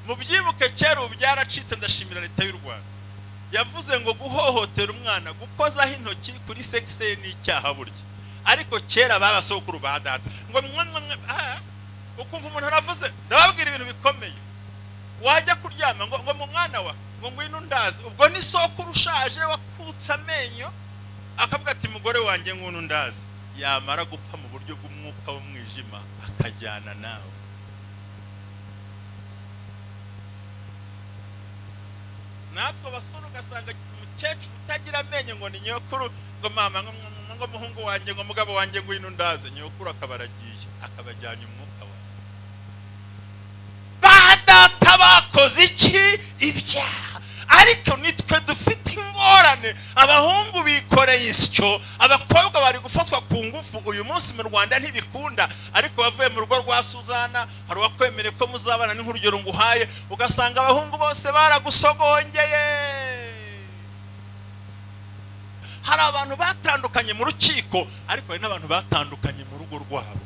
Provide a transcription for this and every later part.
mubyibuke kera ubu byaracitse, ndashimira leta y'u Rwanda yavuze ngo guhohotera umwana gukozaho intoki kuri sexe ni icyaha burya, ariko kera babasokuru ba data ngo ukumva umuntu aravuze, ndababwira ibintu bikomeye, wajya kuryama ngo mu mwana wa ngo ngwino ndazi, ubwo ni sokuru ushaje wakutse amenyo akavuga ati mugore wanjye ngwino ndazi, yamara gupfa mu buryo bw'umwuka w'umwijima akajyana nawe. Natwe basuru ugasanga umukecuru utagira amenyo ngo ni nyokuru, ngo mama ngo muhungu wanjye ngo mugabo wanjye ngwino ndaze, nyokuru akabaragiye akabajyanye umwuka wa badata bakoze iki ibyaha. Ariko nitwe dufite ingorane, abahungu bikoreye isyo, abakobwa bari gufatwa ku ngufu. Uyu munsi mu Rwanda ntibikunda, ariko bavuye mu rugo rwa Suzana hari wakwemere ko muzabana n'urugero nguhaye, ugasanga abahungu bose baragusogongeye. Hari abantu batandukanye mu rukiko, ariko hari n'abantu batandukanye mu rugo rwabo,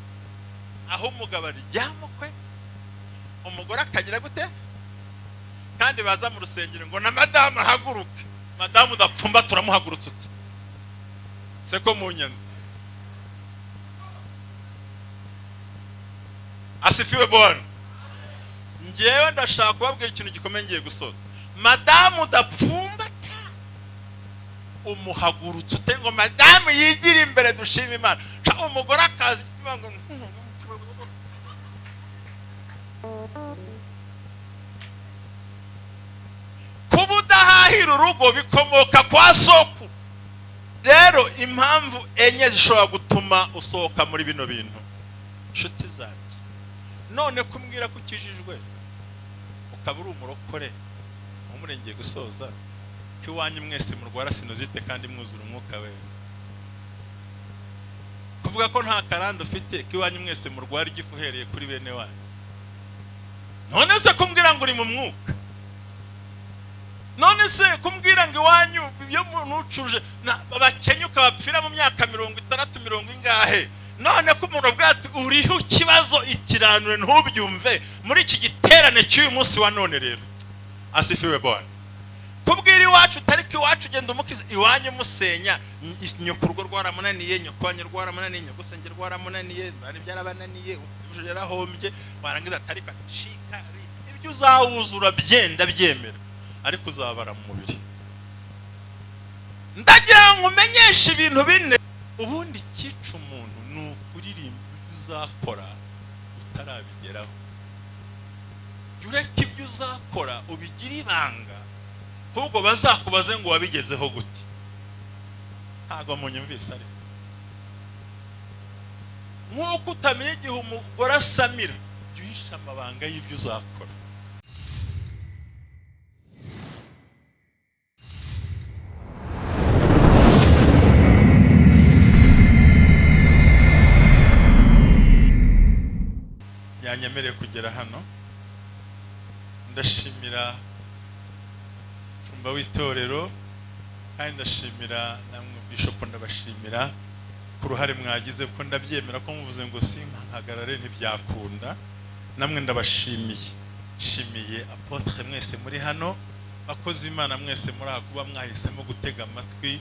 aho umugabo aryamukwe umugore akagira gute, kandi baza mu rusengero ngo na madamu ahaguruke, madamu udapfumba turamuhagurutse uti seko mu nyanza. Asifiwe Bwana. Ngewe ndashaka kubabwira ikintu gikomeye ngiye gusoza. Madamu udapfumba umuhagurutse ute ngo madamu yigira imbere dushima Imana. Umugore akazi ngo kuba udahahira urugo bikomoka kwa soko. Rero impamvu enye zishobora gutuma usohoka muri bino bintu, nshuti zanjye, none kumbwira ko ukijijwe ukaba uri umurokore umurengeye gusoza ko iwanyu mwese murwara sinozite kandi mwuzura umwuka we, kuvuga ko nta karanda ufite ko iwanyu mwese murwara igifu uhereye kuri bene wanyu, none se kumbwira ngo uri mu mwuka, none se kumbwira ngo iwanyu iyo umuntu ucuje abakenyuka bapfira mu myaka 60 mirongo ingahe, none ko umuntu bwati uriho ikibazo ikiranure ntubyumve muri iki giterane cy'uyu munsi wa none. Rero asifiwe Bwana. Kubwira iwacu utariko iwacu genda umukiza, iwanyu musenya, nyokurwo rwaramunaniye, nyokwanye rwaramunaniye, nyogusenge rwaramunaniye, bari byarabananiye, uje yarahombye, warangiza atariko acika, ibyo uzawuzura byenda byemera, ariko uzabara mu mubiri. Ndagira ngo umenyeshe ibintu bine ubundi cyica umuntu ni ukuririmba ibyo uzakora utarabigeraho. Ureke ibyo uzakora ubigira ibanga, ahubwo bazakubaze ngo wabigezeho gute. Ntago munyumvise ari nk'uko utamenye igihe umugore asamira, jya uhisha amabanga y'ibyo uzakora. Yanyemereye kugera hano, ndashimira w'itorero kandi ndashimira namwe bishop, ndabashimira ku ruhare mwagize ko ndabyemera ko muvuze ngo simpagarare ntibyakunda. Namwe ndabashimiye, shimiye apotre mwese muri hano, bakozi Imana mwese muri akuba mwahisemo gutega amatwi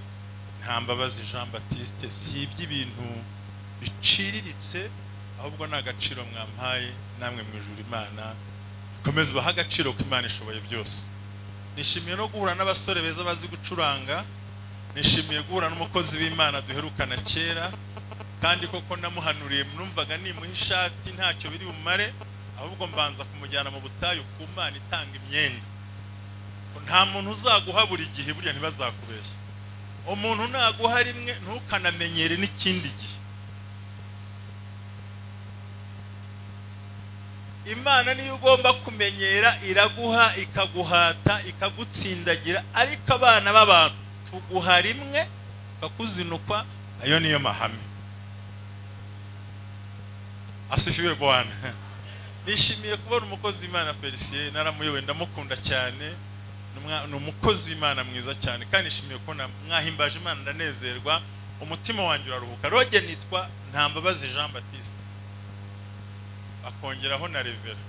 Ntambabazi Jean Baptiste. Si iby'ibintu biciriritse, ahubwo n'agaciro mwampaye, namwe mu ijuru Imana ikomeze baha agaciro ko Imana ishoboye byose. Nishimiye no guhura n'abasore beza bazi gucuranga, nishimiye guhura n'umukozi w'Imana duherukana kera, kandi koko namuhanuriye numvaga nimuha ishati ntacyo biri bumare, ahubwo mbanza kumujyana mu butayu ku Mana itanga imyenda. Nta muntu uzaguha buri gihe, burya ntibazakubeshya. Umuntu naguha rimwe ntukanamenyere n'ikindi gihe. Imana niyo ugomba kumenyera, iraguha ikaguhata ikagutsindagira, ariko abana b'abantu tuguha rimwe tukakuzinukwa, ayo niyo mahame. Asifiwe Bwana. Nishimiye kubona umukozi w'Imana Felicien, naramuyobe ndamukunda cyane, ni umukozi w'Imana mwiza cyane, kandi nishimiye ko mwahimbaje Imana, ndanezerwa, umutima wanjye uraruhuka. Roge nitwa Ntambabazi Jean Baptiste, akongeraho na Revera.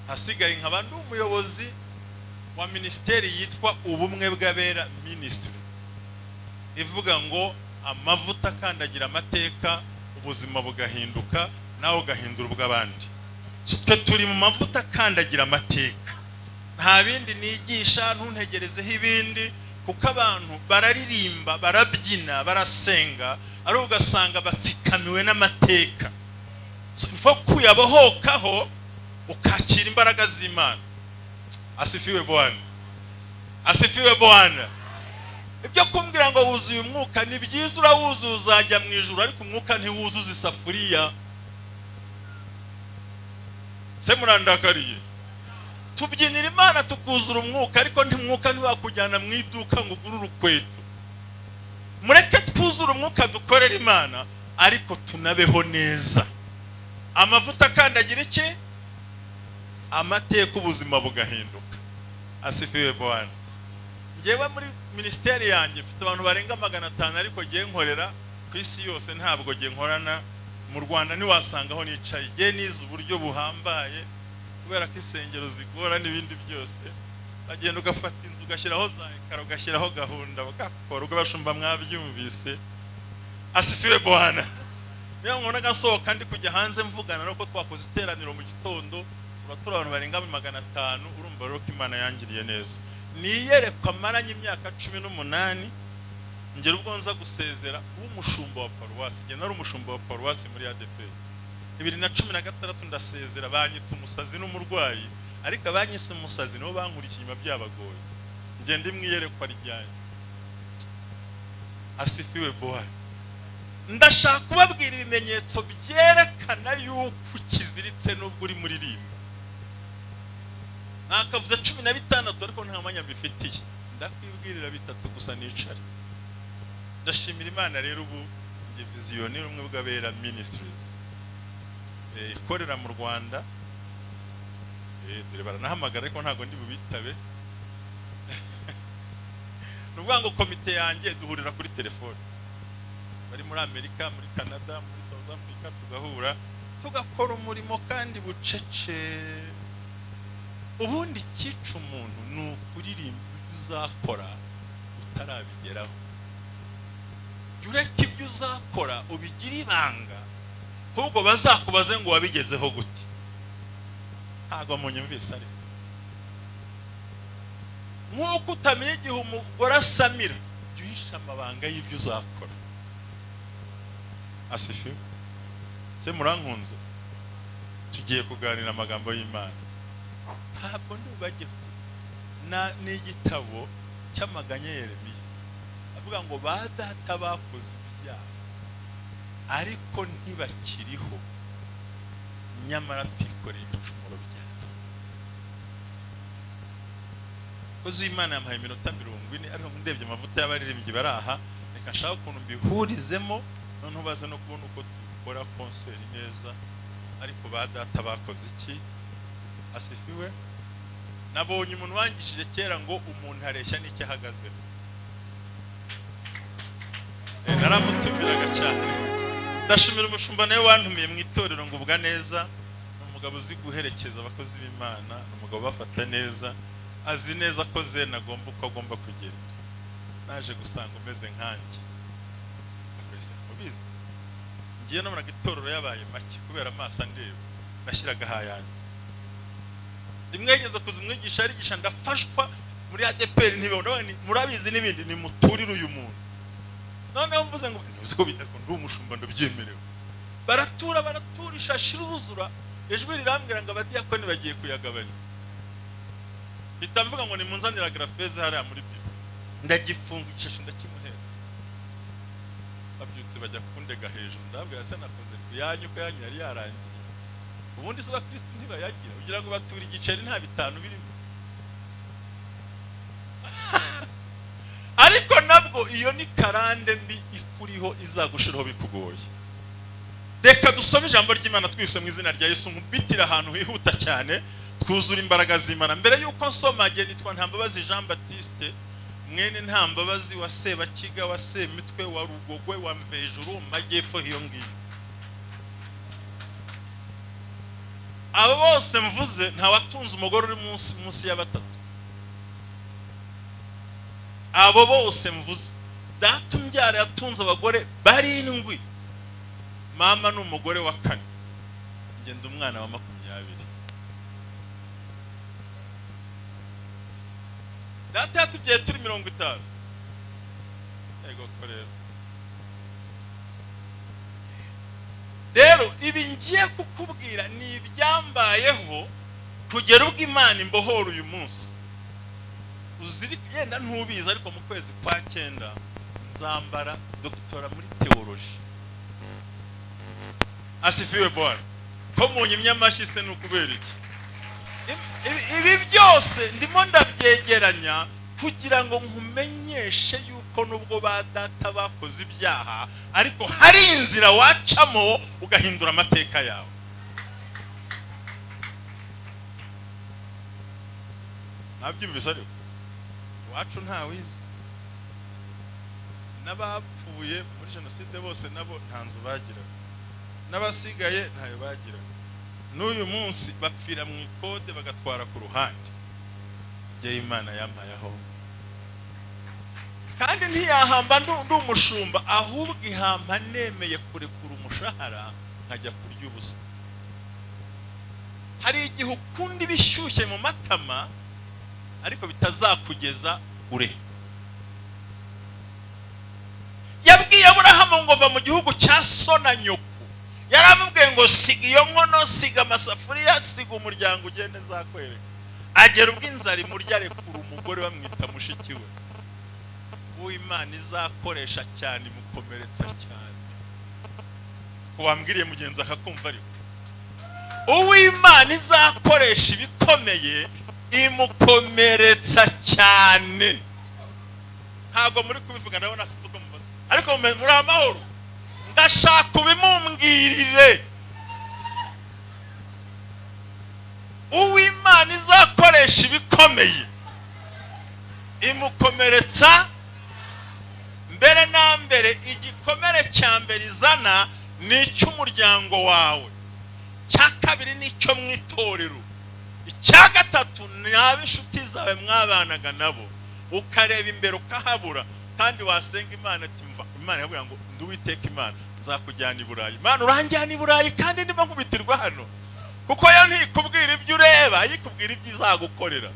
hasigaye nkaba ndi umuyobozi wa ministeri yitwa ubumwe bw'abera ministry, ivuga ngo amavuta akandagira amateka ubuzima bugahinduka nawe ugahindura ubw'abandi. Twe turi mu mavuta akandagira amateka, nta bindi nigisha, ntuntegerezeho ibindi, kuko abantu bararirimba, barabyina, barasenga, ari ugasanga batsikamiwe n'amateka. Ifo kuyabohokaho ukakira imbaraga z'Imana. Asifiwe Bwana, asifiwe Bwana. Ibyo kumbwira ngo wuzuye umwuka ni byiza, urawuzuza uzajya mu ijuru, ariko umwuka ntiwuzuza isafuriya. Se murandakariye? Tubyinira Imana tukuzura umwuka, ariko ntimwuka ntiwakujyana mu iduka ngo ugure urukweto. Mureke twuzura umwuka dukorera Imana, ariko tunabeho neza. Amavuta akandagira iki? Amateka ubuzima bugahinduka. Asifiwe Bwana. Ngewe muri ministeri yanjye mfite abantu barenga 500, ariko ngiye nkorera ku isi yose, ntabwo ngiye nkorana mu Rwanda. Niwasangaho nicaye ngiye nize uburyo buhambaye, kubera ko isengero zigora n'ibindi byose. Bagenda ugafata inzu ugashyiraho za ekara, ugashyiraho gahunda, bakakora ugabashumba mwabyumvise. Asifiwe Bwana. Niyo nkona gasohoka ndi kujya hanze mvugana nuko twakoze iteraniro mu gitondo, turatura abantu barenga 500. Urumva rero ko Imana yangiriye neza. Niyerekwa maranye imyaka 18, ngera ubwo nza gusezera umushumba wa paruwasi. Nge nari umushumba wa paruwasi muri ADP. 2016 ndasezera, banyita umusazi n'umurwayi, ariko abanyise umusazi no bankurikiye inyuma byabagoye. Nge ndi mwiyerekwa ryanjye. Asifiwe Bwana. Ndashaka kubabwira ibimenyetso byerekana yuko ukiziritse n'ubwo uri muri rimwe. Nakavuze 16, ariko nta mwanya mbifitiye. Ndakwibwirira 3 gusa nicare. Ndashimira Imana rero ubu nge visionnaire umwe bw'abera ministries. Ikorera mu Rwanda. Dore baranahamagara ariko ntago ndi bubitabe. Nuvuga ngo komite yanjye duhurira kuri telefone. Bari muri Amerika, muri Canada, muri South Africa, tugahura tugakora umurimo kandi bucece. Ubundi cyica umuntu ni ukuririmba ibyo uzakora utarabigeraho. Ureke ibyo uzakora ubigira ibanga, ahubwo bazakubaze ngo wabigezeho gute. Ntago munyumvise ari nk'uko utamenye igihe umugore asamira, yuhisha amabanga y'ibyo uzakora. Asifiwe. Se murankunze, tugiye kuganira amagambo y'Imana. Ntabwo ndubajye n'igitabo cy'amaganya Yeremiya avuga ngo ba data bakoze ibyaha ariko ntibakiriho, nyamara twikoreye ibicumuro byabo. Kozi Imana yampaye 40, ariko ndebye amavuta y'abaririmbyi baraha, reka nshaka ukuntu mbihurizemo, none baza no kubona uko dukora concert neza. Ariko ba data bakoze iki? Asifiwe. Nabonye umuntu wangishije kera ngo umuntu areshya n'icyo ahagaze. Naramutumiraga cyane. Ndashimira umushumba nawe wantumiye mu itorero ngo ubwa neza. Umugabo uzi guherekeza abakozi b'Imana, umugabo bafata neza, azi neza ko zena agomba uko agomba kugenda. Naje gusanga umeze nkanjye. Twese mubizi. Ngiye no muraga itorero yabaye make kubera amaso ndeba. Nashyiraga hayanjye. Imwegeze kuzimwigisha arigisha, ndafashwa muri ADPR ntibona murabizi n'ibindi, ni muturira uyu muntu. Noneho mvuze ngo ntuzi ko bitako ndi umushumba ndabyemerewe. Baraturisha shiruzura, ijwi rirambwira ngo abadiyakoni bagiye kuyagabanya. Bitamvuga ngo ni munzanira grafeze hariya muri biro. Ndagifunga icisha ndakimuhereza. Babyutse bajya kundega hejuru, ndabwira se nakoze kuyanyu ko yanyu yari yarangiye. Ubundi se abakristo ntibayagira, ugira ngo batura igiceri nta bitanu birimo. Ariko nabwo iyo ni karande mbi ikuriho izagushiraho bikugoye. Reka dusome ijambo ry'Imana twise mu izina rya Yesu, nkubitira ahantu hihuta cyane, twuzura imbaraga z'Imana. Mbere yuko nsoma nge nitwa Ntambabazi Jean Baptiste, mwene Ntambabazi wa Sebakiga, wa Semitwe, wa Rugogwe, wa Mvejuru, mu majyepfo hiyo ngiyo. abo bose mvuze nta watunze umugore uri munsi ya batatu. Abo bose mvuze data umbyara yatunze abagore barindwi, mama ni umugore wa kane, njye ndi umwana wa 20. Data yatubyaye turi 50. Ego korera. Rero ibi ngiye kukubwira ni ibyambayeho kugera ubwo Imana imbohora uyu munsi. Uzirika yenda ntubizi, ariko mu kwezi kwa 9 nzambara doktora muri theology. Asifiwe Bwana. Ko munyimye amashi se n'ukubera iki? Ibi byose ndimo ndabyegeranya kugira ngo nkumenyeshe yuko nubwo ba data bakoze ibyaha, ariko hari inzira wacamo ugahindura amateka yawe. Nabyumvise ariko wacu nta wize, n'abapfuye muri jenoside bose nabo nta nzu bagira, n'abasigaye ntayo bagira. N'uyu munsi bapfira mu ikode bagatwara ku ruhande. Jye Imana yampayeho, kandi ntiyahamba ndi umushumba, ahubwo ihamba nemeye kurekura umushahara nkajya kurya ubusa. Hari igihe ukunda ibishyushye mu matama ariko bitazakugeza kure. Yabwiye Aburahamu ngo va mu gihugu cya so na nyoko. Yaramubwiye ngo siga iyo nkono, siga amasafuriya, siga umuryango, ugende nzakwereka. Agera ubwo inzara imurya arekura umugore bamwita mushiki we. Uw'Imana izakoresha cyane imukomeretsa cyane. Wambwiriye mugenzi akakumva ariko. Uw'Imana izakoresha ibikomeye imukomeretsa cyane. Ntabwo muri kubivuga, ndabona sinzi uko mubaza, ariko muri amahoro ndashaka ubimumbwirire. Uw'Imana izakoresha ibikomeye imukomeretsa mbere na mbere. Igikomere cya mbere izana ni icy'umuryango wawe, cya kabiri ni icyo mu itorero, icya gatatu ni ab'inshuti zawe mwabanaga nabo, ukareba imbere ukahabura, kandi wasenga Imana ati mva. Imana yavuga ngo ndi Uwiteka Imana, nzakujyana i Burayi. Imana uranjyana i Burayi kandi ndimo nkubitirwa hano, kuko yo ntikubwira ibyo ureba, yikubwira ibyo izagukorera.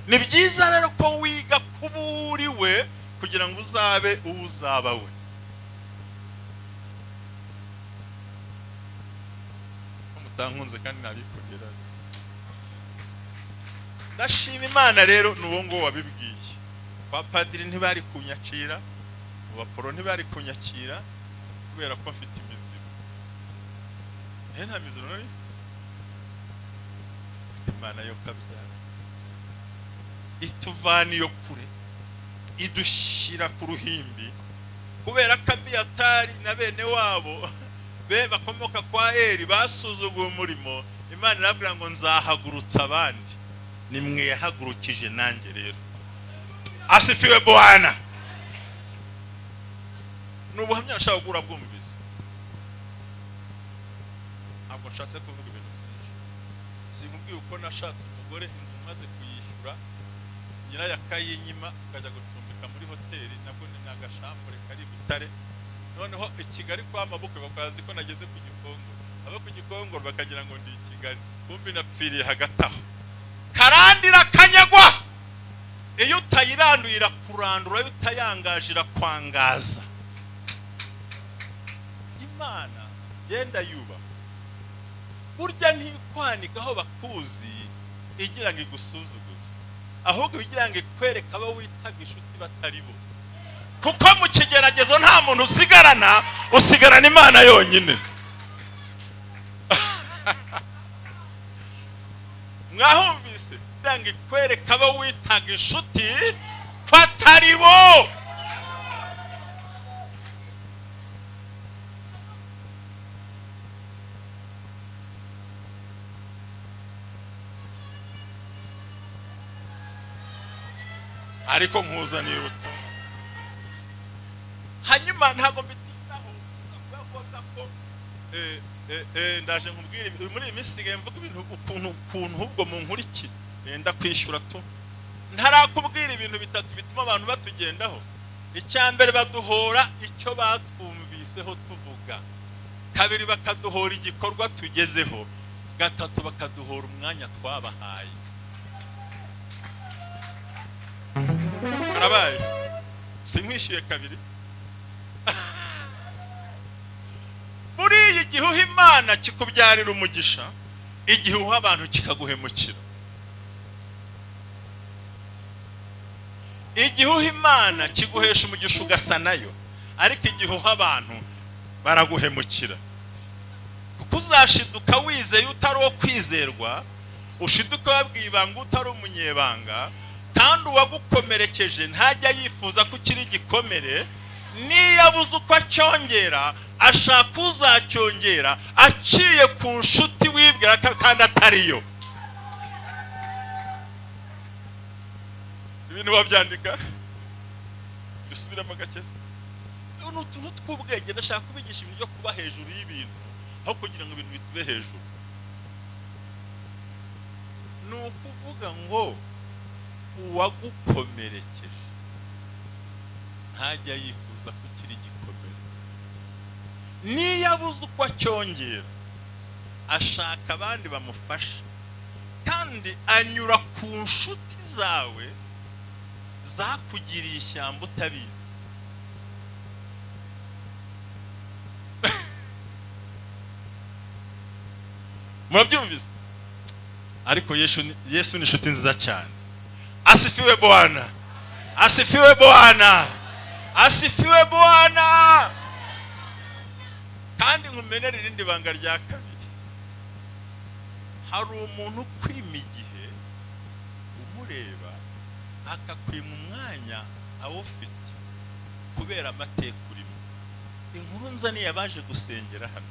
Ni byiza rero ko wiga kuba uri we kugira ngo uzabe uwo uzaba we. Mutankunze kandi nabikugera. Ndashima Imana rero n'uwo ngo wabibwiye. Kwa padiri ntibari kunyakira, mu baporo ntibari kunyakira kubera ko afite imiziro. Nta miziro nari. Imana yo kabyara ituvana iyo kure idushyira ku ruhimbi, kubera ko Abiyatari na bene wabo be bakomoka kwa Eli basuzuguye umurimo. Imana irabwira ngo nzahagurutsa abandi, nimwe yahagurukije nanjye rero. Asifiwe Bwana. N'ubuhamya nashaka gura bwumvise, ntabwo nshatse kuvuga ibintu byinshi. Sinkubwiye uko nashatse umugore, inzu maze kuyishyura, nyirayo akayinyima, akajya gucumbika muri hoteli, nabwo ni agashambure kari i Butare. Noneho i Kigali kwa mabukwe bakazi ko nageze ku Gikongoro, abo ku Gikongoro bakagira ngo ndi i Kigali, kumbi napfiriye hagati aho. Karandira kanyagwa. Iyo utayiranduye irakurandura, iyo utayangaje irakwangaza. Imana yenda yuba, burya ntikwanika aho bakuzi igira ngo igusuzuguze, ahubwo igira ngo ikwereka abo witaga inshuti batari bo. Kuko mu kigeragezo nta muntu usigarana, usigarana Imana yonyine. Mwahumvise? Ngo ikwereka abo witaga inshuti batari bo. Ariko nkuzaniye ubutumwa, hanyuma ntabwo mbitinaho kuvuga ko ndaje nkubwire muri iyi minsi sigaye mvuga ibintu ukuntu ubwo mu nkurikire nenda kwishyura tu ntarakubwira ibintu bitatu bituma abantu batugendaho. Icyambere baduhora icyo batwumviseho tuvuga, kabiri bakaduhora igikorwa tugezeho, gatatu bakaduhora umwanya twabahaye. Arabaye sinkwishyuye kabiri. Muri iyi gihe uha Imana kikubyarira umugisha, igihe uha abantu kikaguhemukira. Igihe uha Imana kiguhesha umugisha ugasa nayo, ariko igihe uha abantu baraguhemukira. Kuko uzashiduka wizeye utari uwo kwizerwa, ushiduka wabwiye ibanga utari umunyebanga, kandi uwagukomerekeje ntajya yifuza ko ukiri igikomere. Niyo abuze uko acyongera, ashaka uzacyongera aciye ku nshuti wibwira ko kandi atariyo. Ibintu babyandika bisubiramo gakeze. Ni utuntu tw'ubwenge ndashaka kubigisha ibintu byo kuba hejuru y'ibintu aho kugira ngo ibintu bitube hejuru. Ni ukuvuga ngo uwagukomerekeje ntajya yifuza ko ukiri igikomere. Niyo abuze uko acyongera, ashaka abandi bamufasha, kandi anyura ku nshuti zawe zakugiriye ishyamba utabizi. Murabyumvise? Ariko Yesu ni inshuti nziza cyane. Asifiwe Bwana, asifiwe Bwana, asifiwe Bwana. Kandi nkumenera irindi banga rya kabiri. Hari umuntu kwima igihe umureba akakwima umwanya awufite kubera amateka urimo. Inkuru nzaniye abaje gusengera hano,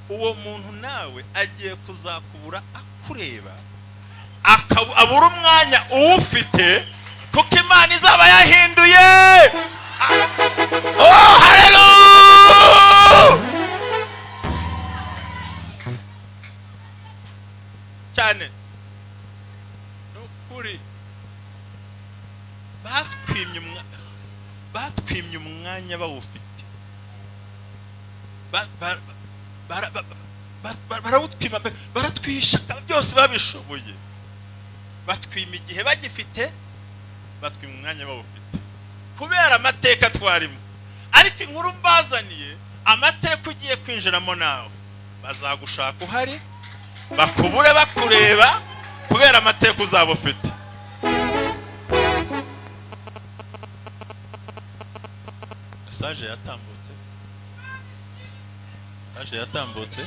uwo muntu nawe agiye kuzakubura akureba, abura umwanya uwufite, kuko Imana izaba yahinduye. Oh, haleluya cyane. Nukuri batwimye umwanya bawufite, barawutwima, baratwisha byose babishoboye. Batwima igihe bagifite, batwima umwanya bawufite kubera amateka twarimo. Ariko inkuru mbazaniye, amateka ugiye kwinjiramo nawe bazagushaka uhari, bakubure bakureba kubera amateka uzaba ufite. Message yatambutse, message yatambutse,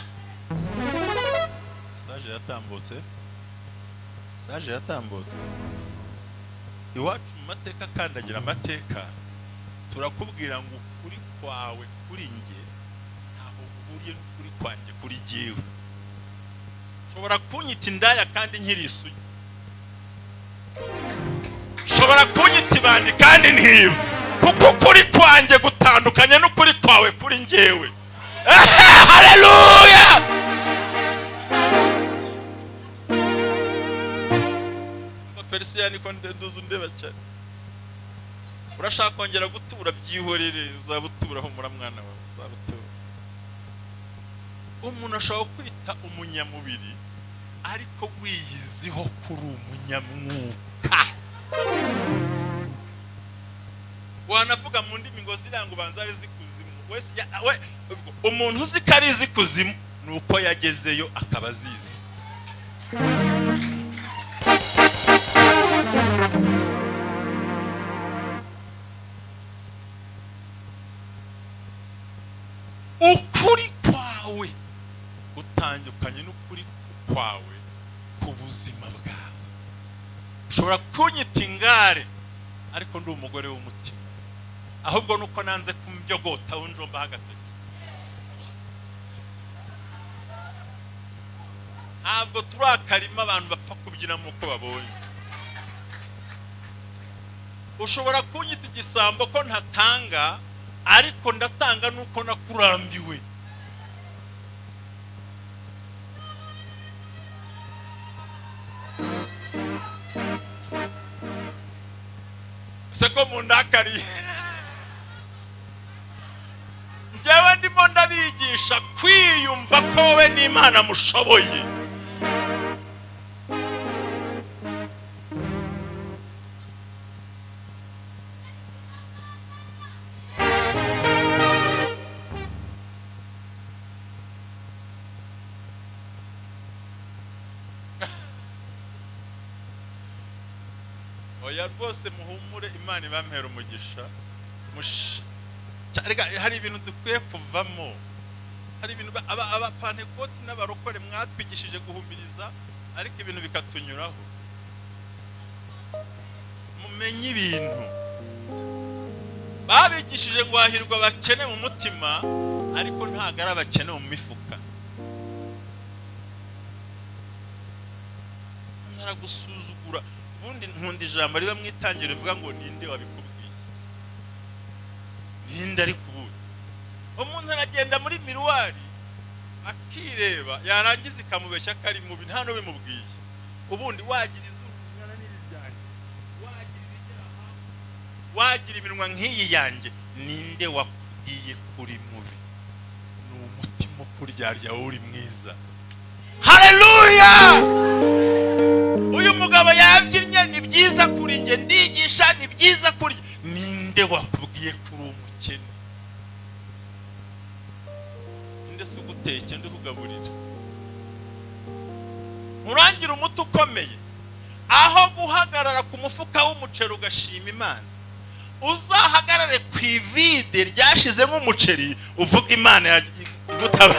message yatambutse, message yatambutse. Iwacu mu mateka kandagira amateka, turakubwira ngo ukuri kwawe kuri nge ntaho uhuriye n'ukuri kwanjye kuri jyewe. Shobora kunyita indaya kandi nkiri isugi, shobora kunyita ibandi kandi ntiba, kuko ukuri kwanjye gutandukanye n'ukuri kwawe kuri njyewe. Haleluya! Felicien niko nduzu ndeba cyane. Urashaka kongera gutura byihorere, uzabuturaho muramwana wawe, uzabutura. Umuntu ashaka kwita umunyamubiri ariko wiyiziho kuri umunyamwuka. Wanavuga mu ndimi ngo zirango banzare zikuzimu. Wese umuntu uzi ko ari zikuzimu nuko yagezeyo akaba azizi. Ukuri kwawe utandukanye n'ukuri kwawe ku buzima bwawe. Ushobora kunyita ingare ariko ndi umugore w'umutima, ahubwo nuko nanze kumbyogota unjomba hagati. Ntabwo turakarima abantu bapfa kubyinamo uko babonye. Ushobora kunyita igisambo ko ntatanga, ariko ndatanga nuko nakurambiwe. seko mundakariye. Njyewe ndimo ndabigisha kwiyumva ko wowe n'Imana mushoboye. Oya rwose muhumure, Imana ibampera umugisha. Hari ibintu dukwiye kuvamo. Hari ibintu abapantekoti n'abarokore mwatwigishije guhumiriza, ariko ibintu bikatunyuraho. Mumenye ibintu babigishije ngo hahirwa abakene mu mutima, ariko ntago ari abakene mu mifuka. Naragusuzugura. Ubundi nkunda ijambo riba mwitangire rivuga ngo ninde wabikubwiye. Ninde ari kubuye. Umuntu aragenda muri miruwari akireba, yarangiza ikamubeshya kari mubi, nta no bimubwiye. Ubundi wagira izuru ngana n'irijyanye, wagira ibigeraha, wagira iminwa nk'iyi yanjye, ninde wakubwiye kuri mubi? Ni umutima ukuryarya uri mwiza. Haleluya! Uyu mugabo yabyinnye, ni byiza kuri nge, ndigisha ni byiza kuri. Ninde wakubwiye kuri umukene? Ninde se uguteke ndi kugaburira? Nturangira umuti ukomeye, aho guhagarara ku mufuka w'umuceri ugashima Imana, uzahagarare ku ivide ryashizemo umuceri uvuga Imana igutaba.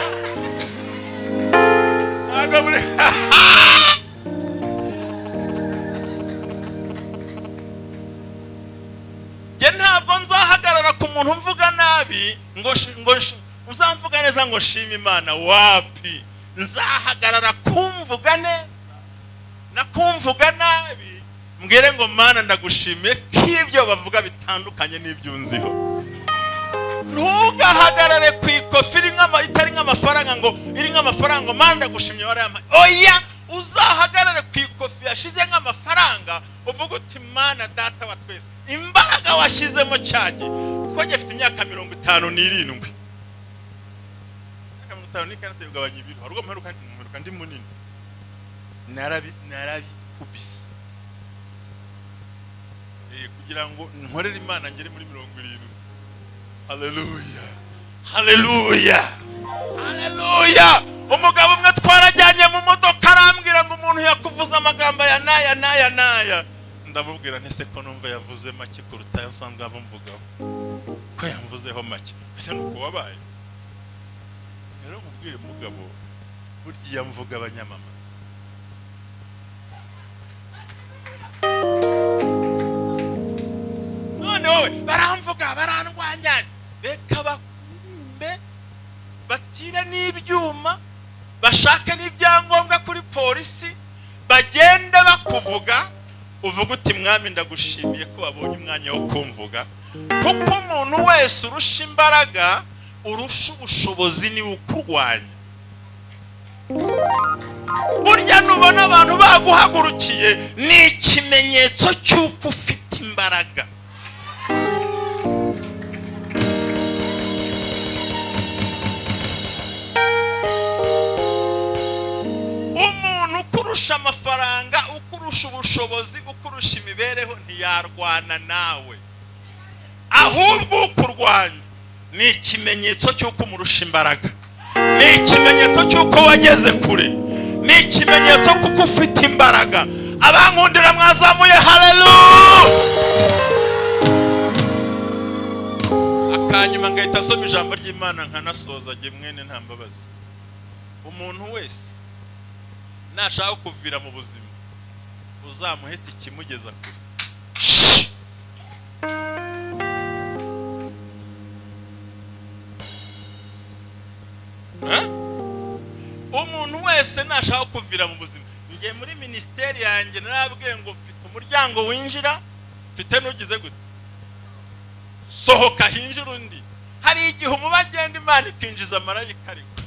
Ntabwo nzahagarara ku muntu mvuga nabi ngo uzamvuga neza ngo shima Imana. Wapi? Nzahagarara kumvuga neza na kumvuga nabi, mbwire ngo Mana ndagushimiye k'ibyo bavuga bitandukanye n'ibyo unziho. Ntugahagarare ku ikofi itari nk'amafaranga ngo iri nk'amafaranga, Mana ndagushimiye warayampaye. Oya, uzahagarare ku ikofi yashize nk'amafaranga, uvuga uti Mana data wa twese, imbaraga washyizemo cyane kuko ngifite imyaka 57. 57 ugabanya ibiro, hari ubwo mperuka ndi munini. Narabikubise kugira ngo nkorere Imana ngere muri 70. Haleluya, haleluya, haleluya. Umugabo umwe twarajyanye mu modoka arambwira ngo umuntu yakuvuza amagambo ya naya. Ndamubwira nti se ko numva yavuze make kuruta yasanzwe abumvugaho, ko yamvuzeho make. Ese nuko wabaye? Rero mubwire mugabo, burya mvuga abanyamamaza. None wowe baramvuga, barandwanya, reka bakumbe batire n'ibyuma, bashake n'ibyangombwa kuri polisi, bagende bakuvuga, uvuga uti Mwami ndagushimiye ko wabonye umwanya wo kumvuga. Kuko umuntu wese urusha imbaraga, urusha ubushobozi ni ukurwanya. Burya nubona abantu baguhagurukiye, ni ikimenyetso cy'uko ufite imbaraga. Umuntu ukurusha amafaranga, ukurusha ubushobozi, ukurusha imibereho ntiyarwana nawe, ahubwo ukurwanya ni ikimenyetso cy'uko umurusha imbaraga, ni ikimenyetso cy'uko wageze kure, ni ikimenyetso kuko ufite imbaraga. Abankundira mwazamuye haleluya. Akanyuma ngahita asoma ijambo ry'Imana nkanasoza jye mwene nta mbabazi. Umuntu wese nashaka kuvira mu buzima, uzamuheta ikimugeza kure. Umuntu wese nashaka kuvira mu buzima, ngiye muri ministeri yanjye narabwiye ngo mfite umuryango winjira, mfite n'ugize gute, sohoka hinjira undi. Hari igihe umubagenda Imana ikinjiza amarayika ariko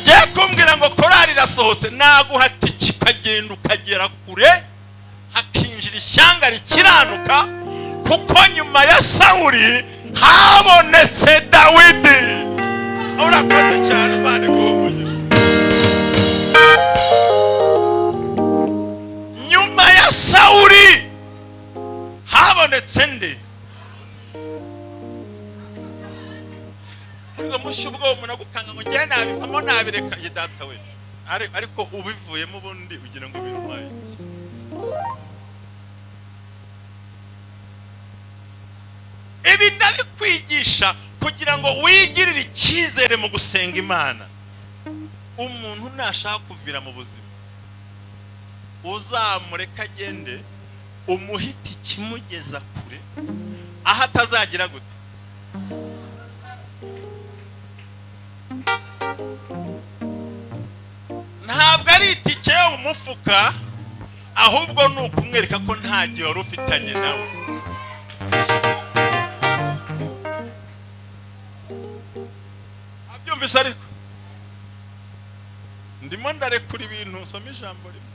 ngiye kumbwira ngo korari irasohotse, naguha tiki ukagenda ukagera kure, hakinjira ishyanga rikiranuka, kuko nyuma ya Sawuli habonetse Dawidi. Urakoze cyane Imana iguhe. Nyuma ya Sawuli habonetse nde? Ariko mushubwo umuntu agukanga ngo njye nabivamo nabireka ye data we. Ariko ubivuyemo ubundi ugira ngo birumwaye. Ibi ndabikwigisha kugira ngo wigirire icyizere mu gusenga Imana. Umuntu nashaka kuvira mu buzima, uzamureka agende, umuhiti kimugeza kure, aho atazagira gute. Ntabwo ari itike yo mu mufuka, ahubwo ni ukumwereka ko nta gihe wari ufitanye nawe. Abyumvise ariko ndimo ndarekura ibintu, nsoma ijambo rimwe.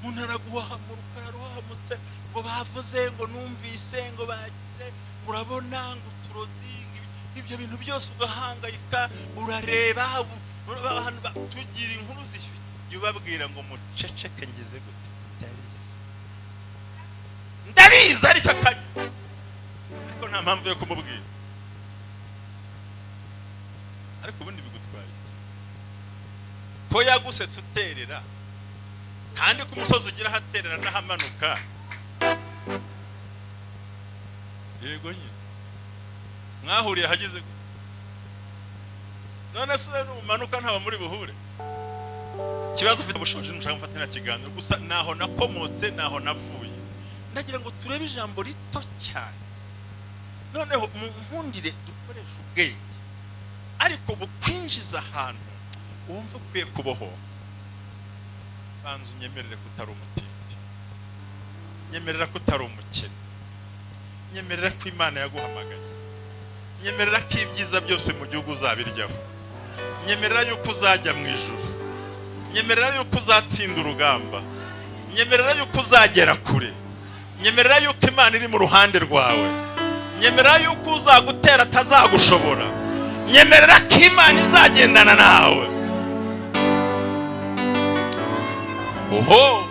Umuntu araguhahamuruka, araruhamutse ngo bavuze, ngo numvise, ngo bagize, urabona ngo turozi, ibyo bintu byose ugahangayika, urareba tugira inkuru zishyuye. Yubabwira ngo muceceke ngize gute? Ndabizi ariko nta mpamvu yo kumubwira. Ariko ubundi bigutwaye ko yagusetse uterera, kandi ku musozi ugira haterera n'ahamanuka. Yego nyine mwahuriye hagize gute? None se n'umanuka ntaba muri buhure. Kibazo ufite ubushobozi nushaka gufatira kiganiro, gusa naho nakomotse, naho navuye. Ndagira ngo turebe ijambo rito cyane, noneho nkundire dukoresha ubwenge, ariko bukwinjiza ahantu wumva ukwiye kubohoka. Banza unyemerere ko utari umutindi, nyemerera ko utari umukene, nyemerera ko Imana yaguhamagaye, nyemerera ko ibyiza byose mu gihugu uzabiryaho, nyemerera yuko uzajya mu ijuru, nyemerera yuko uzatsinda urugamba, nyemerera yuko uzagera kure, nyemerera yuko Imana iri mu ruhande rwawe, nyemerera yuko uzagutera atazagushobora, nyemerera ko Imana izagendana nawe. Oho,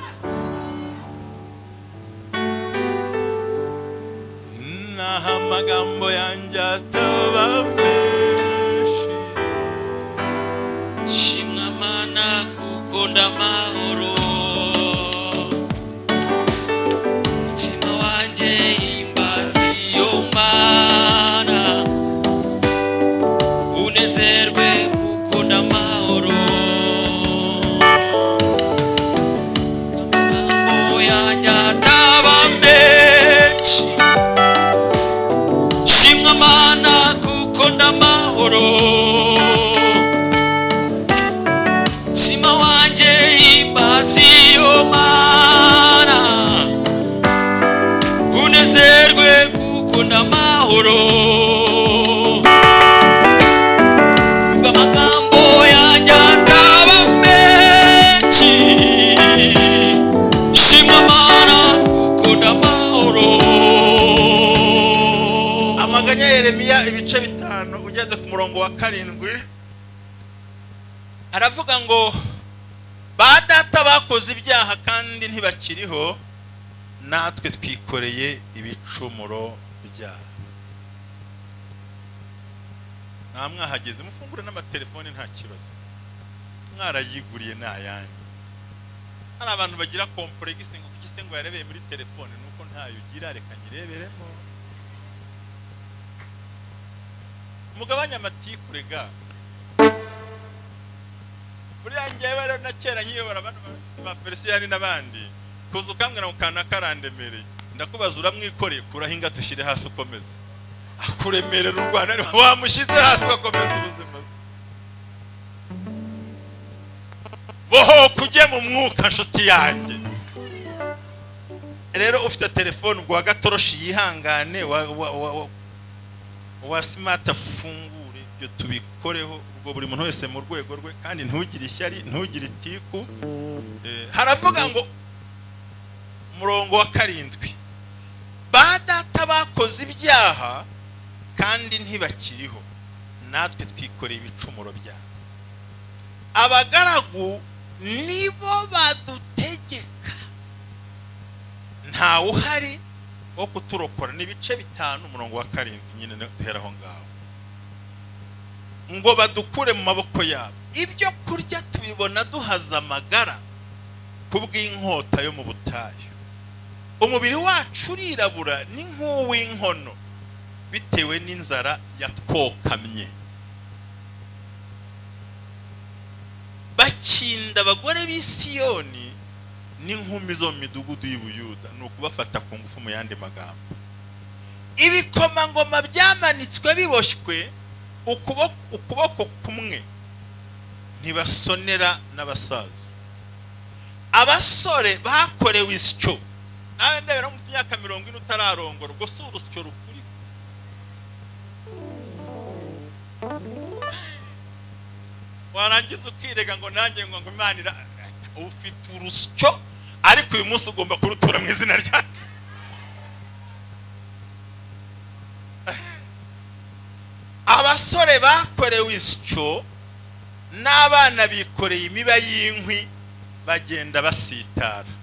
naho amagambo yanjye ataba menshi, shimwa Mana kuko ndamahoro, mutima wanjye himbaza iyo Mana, unezerwe kuko ndamahoro. Amagambo yanjye ataba menshi, shimwa Mana kuko ndamahoro, mutima wanjye himbaza iyo Mana, unezerwe kuko ndamahoro. Amagambo yanjye ataba menshi, shimwa Mana kuko ndamahoro. Amaganya ya Yeremiya ibice 5 ugeze ku murongo wa 7, aravuga ngo ba data bakoze ibyaha kandi ntibakiriho, natwe twikoreye ibicumuro byabo. Namwahageze mufungure n'amatelefone nta kibazo, mwarayiguriye n'ayanyu. Hari abantu bagira complexe ngo kugiste ngo yarebeye muri telefone nuko ntayo ugira, reka nyireberemo. Mugabanya amatiku rega. Muri yanjye bare na kera nkiyobora abantu ba Felicien n'abandi, kuzukamwe na kana karandemereye. Ndakubaza uramwikoreye kurahinga tushire hasi ukomeza. Akuremerera u Rwanda wamushize hasi ukomeza ubuzima. Boho kujye mu mwuka nshuti yanjye. Rero ufite telefone gwa gatoroshi yihangane wa smart afungure ibyo tubikoreho, ubwo buri muntu wese mu rwego rwe, kandi ntugire ishyari, ntugire itiku. Haravuga ngo umurongo wa 7, ba data bakoze ibyaha kandi ntibakiriho, natwe twikoreye ibicumuro byabo. Abagaragu nibo badutegeka, ntawe uhari wo kuturokora. Ni ibice 5 umurongo wa 7 nyine duheraho ngaho, ngo badukure mu maboko yabo. Ibyo kurya tubibona duhaza amagara kubw'inkota yo mu butayu. Umubiri wacu urirabura ni nk'uw'inkono bitewe n'inzara yatwokamye. Bakinda abagore b'i Siyoni n'inkumi zo mu midugudu y'Ubuyuda, ni ukubafata ku ngufu mu yandi magambo. Ibikomangoma byamanitswe biboshywe ukuboko kumwe, ntibasonera n'abasaza. Abasore bakorewe isyo, nawe ndabera mu myaka 40 utararongora, ubwo si urusyo rukuri. Warangiza ukirega ngo nanjye ngo Imana ufite urusyo, ariko uyu munsi ugomba kurutura mu izina ryacu. Abasore bakorewe isyo n'abana bikoreye imiba y'inkwi bagenda basitara.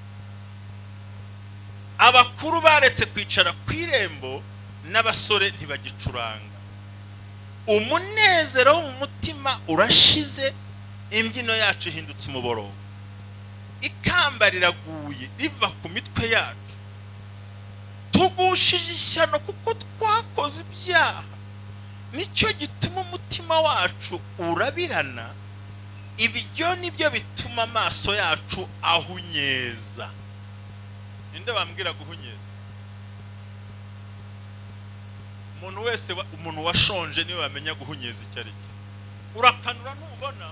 Abakuru baretse kwicara ku irembo n'abasore ntibagicuranga. Umunezero wo mu mutima urashize, imbyino yacu ihindutse umuborogo. Ikamba riraguye riva ku mitwe yacu, tugushije ishyano kuko twakoze ibyaha. Nicyo gituma umutima wacu urabirana, ibyo nibyo bituma amaso yacu ahunyeza. Ninde bambwira guhunyeza? Umuntu wese, umuntu washonje niwe wamenya guhunyeza icyo ari cyo. Urakanura ntubona,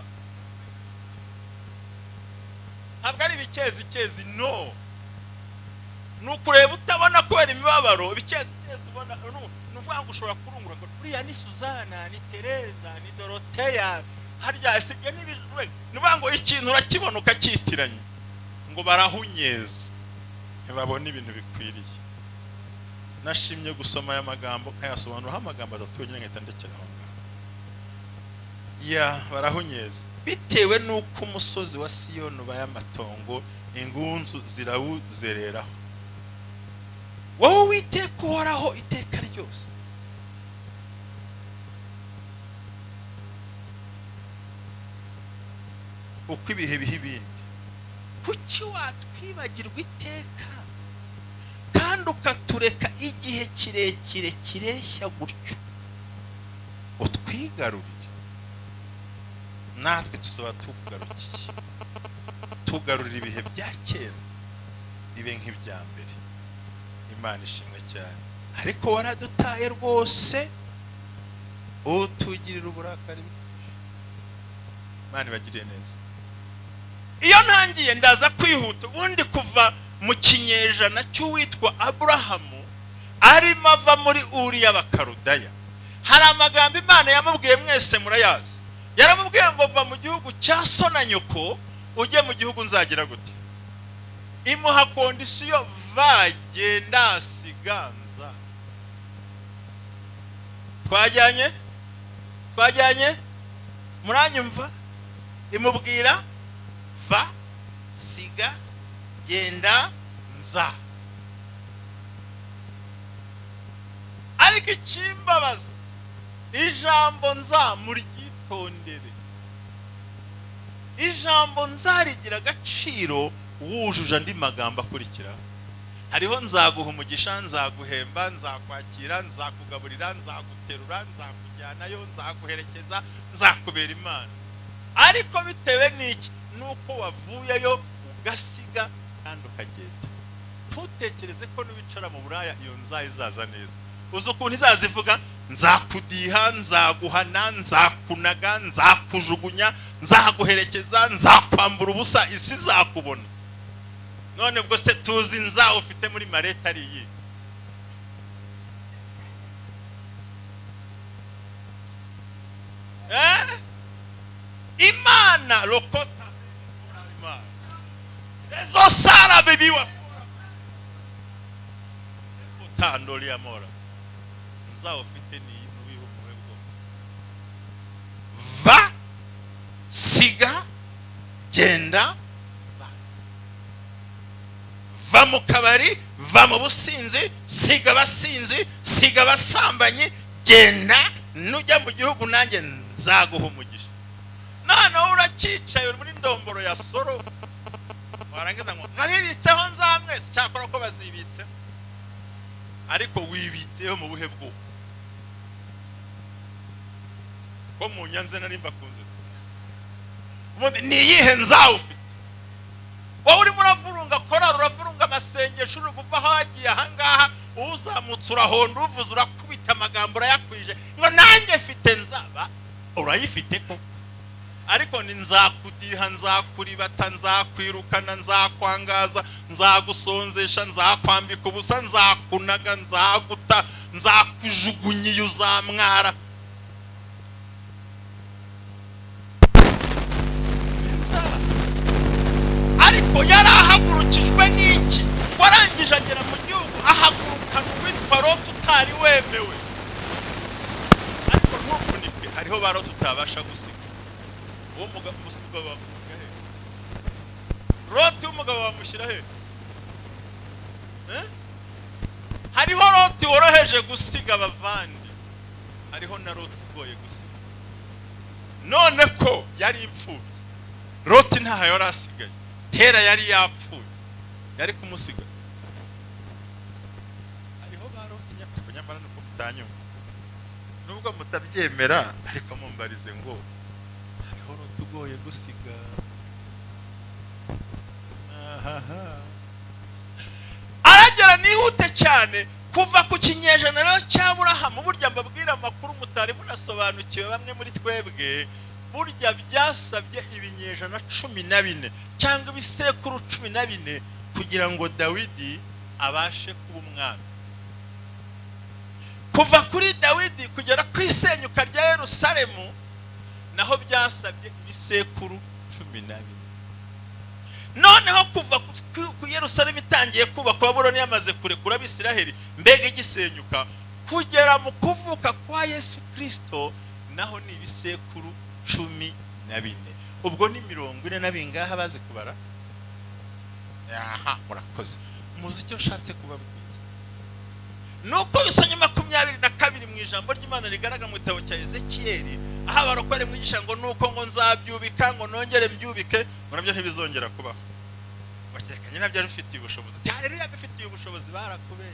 ntabwo ari ibikezi, no. Nukureba utabona kubera imibabaro. Ibikezi ubona, nuvuga ngo ushobora kurungura ngo uriya ni Suzana, ni Tereza, ni Doroteya, harya sibyo n'ibijwe. Nuvuga ngo ikintu urakibona ukakitiranye, ngo barahunyeza, ntibabona ibintu bikwiriye. Nashimye gusoma aya magambo nkayasobanuraho amagambo 3 nyine ngahita ndekeraho ngaho. Barahunyeza bitewe n'uko umusozi wa Siyoni ubaye amatongo, ingunzu zirawuzereraho. Wowe Uwiteka uhoraho iteka ryose. Uko ibihe biha ibindi, kuki watwibagirwa iteka kandi ukatureka igihe kirekire kireshya gutyo? Utwigarurire, natwe tuzaba tukugarukiye. Tugarurira ibihe bya kera bibe nk'ibya mbere. Imana ishimwe cyane. Ariko waradutaye rwose, utugirira uburakari. Imana ibagiriye neza. Iyo ntangiye ndaza kwihuta, ubundi kuva mu kinyejana cy'uwitwa Aburahamu arimo ava muri Uri y'Abakarudaya, hari amagambo Imana yamubwiye, mwese murayazi. Yaramubwiye ngo va mu gihugu cya so na nyoko ujye mu gihugu nzagira gute. Imuha kondisiyo, genda siganza. Twajyanye muranyumva? Imubwira va, siga, genda, nza. Ariko ikimbabaza, ijambo nza muryitondere. Ijambo nza rigira agaciro wujuje andi magambo akurikira. Hariho nzaguha umugisha, nzaguhemba, nzakwakira, nzakugaburira, nzaguterura, nzakujyanayo, nzaguherekeza, nzakubera Imana. Ariko bitewe n'iki? Nuko wavuyeyo ugasiga kandi ukagenda. Ntutekereze ko nubicara mu buraya iyo nza izaza neza. Uzi ukuntu izazivuga? Nzakudiha, nzaguhana, nzakunaga, nzakujugunya, nzaguherekeza, nzakwambura ubusa, isi zakubona. None ubwo se tuzi nza ufite muri mareta ari iyi? imana lokota imana ezo sara bebiwa utandoli amora nzao ufite ni nubiho muwebwo va siga genda va mu kabari va mu businzi siga abasinzi siga abasambanyi genda nujya mu gihugu nanjye nzaguha umugisha none uracicaye muri ndomboro ya soro warangiza ngo nkabibitseho nzamwese cyakora ko bazibitseho ariko wibitseho mu buhe bwo ko mu nyanze narimba kunze umundi niyihe nzawo ufite wowe uri muravurunga korara uravurunga amasengesho uri kuva hagiye ahangaha uzamutse urahonda uvuze urakubita amagambo urayakwije ngo nanjye mfite nzaba urayifite ko ariko ni nzakudiha nzakuribata nzakwirukana nzakwangaza nzagusonzesha nzakwambika ubusa nzakunaga nzaguta nzakujugunyiye uzamwara ariko yarahagurukijwe n'iki warangije agera mu gihugu ahagurukana uwitwa Loti utari wemewe ariko ntukunike hariho ba Loti utabasha gusiga uwo mugabo bamushyira he Loti umugabo bamushyira he hariho Loti woroheje gusiga abavandi hariho na Loti ugoye gusiga none ko yari imfubyi Loti ntaho yari asigaye Tera yari yapfuye yari kumusiga hariho ba Loti nyamara nuko mutanyuma nubwo mutabyemera ariko mumbarize ngo hariho Loti ugoye gusiga aragera nihute cyane kuva ku kinyejana rero cy'Aburahamu burya mbabwira amakuru mutari munasobanukiwe bamwe muri twebwe burya byasabye ibinyejana 14 cyangwa ibisekuru 14 kugira ngo Dawidi abashe kuba umwami kuva kuri Dawidi kugera ku isenyuka rya Yerusalemu naho byasabye ibisekuru 12 noneho kuva ku Yerusalemu itangiye kubakwa Babuloni yamaze kurekura Abisiraheli mbega igisenyuka kugera mu kuvuka kwa Yesu Kristo naho ni ibisekuru 14 ubwo ni 40 na bingaha baze kubara aha murakoze muzi icyo nshatse kubabwira nuko isonye 22 mu ijambo ry'Imana rigaraga mu gitabo cya Ezekiyeli aha barokore mwigisha ngo nuko ngo nzabyubika ngo nongere mbyubike murabyo ntibizongera kubaho bakekanye nabyo bifitiye ubushobozi Haleluya bifitiye ubushobozi barakubeye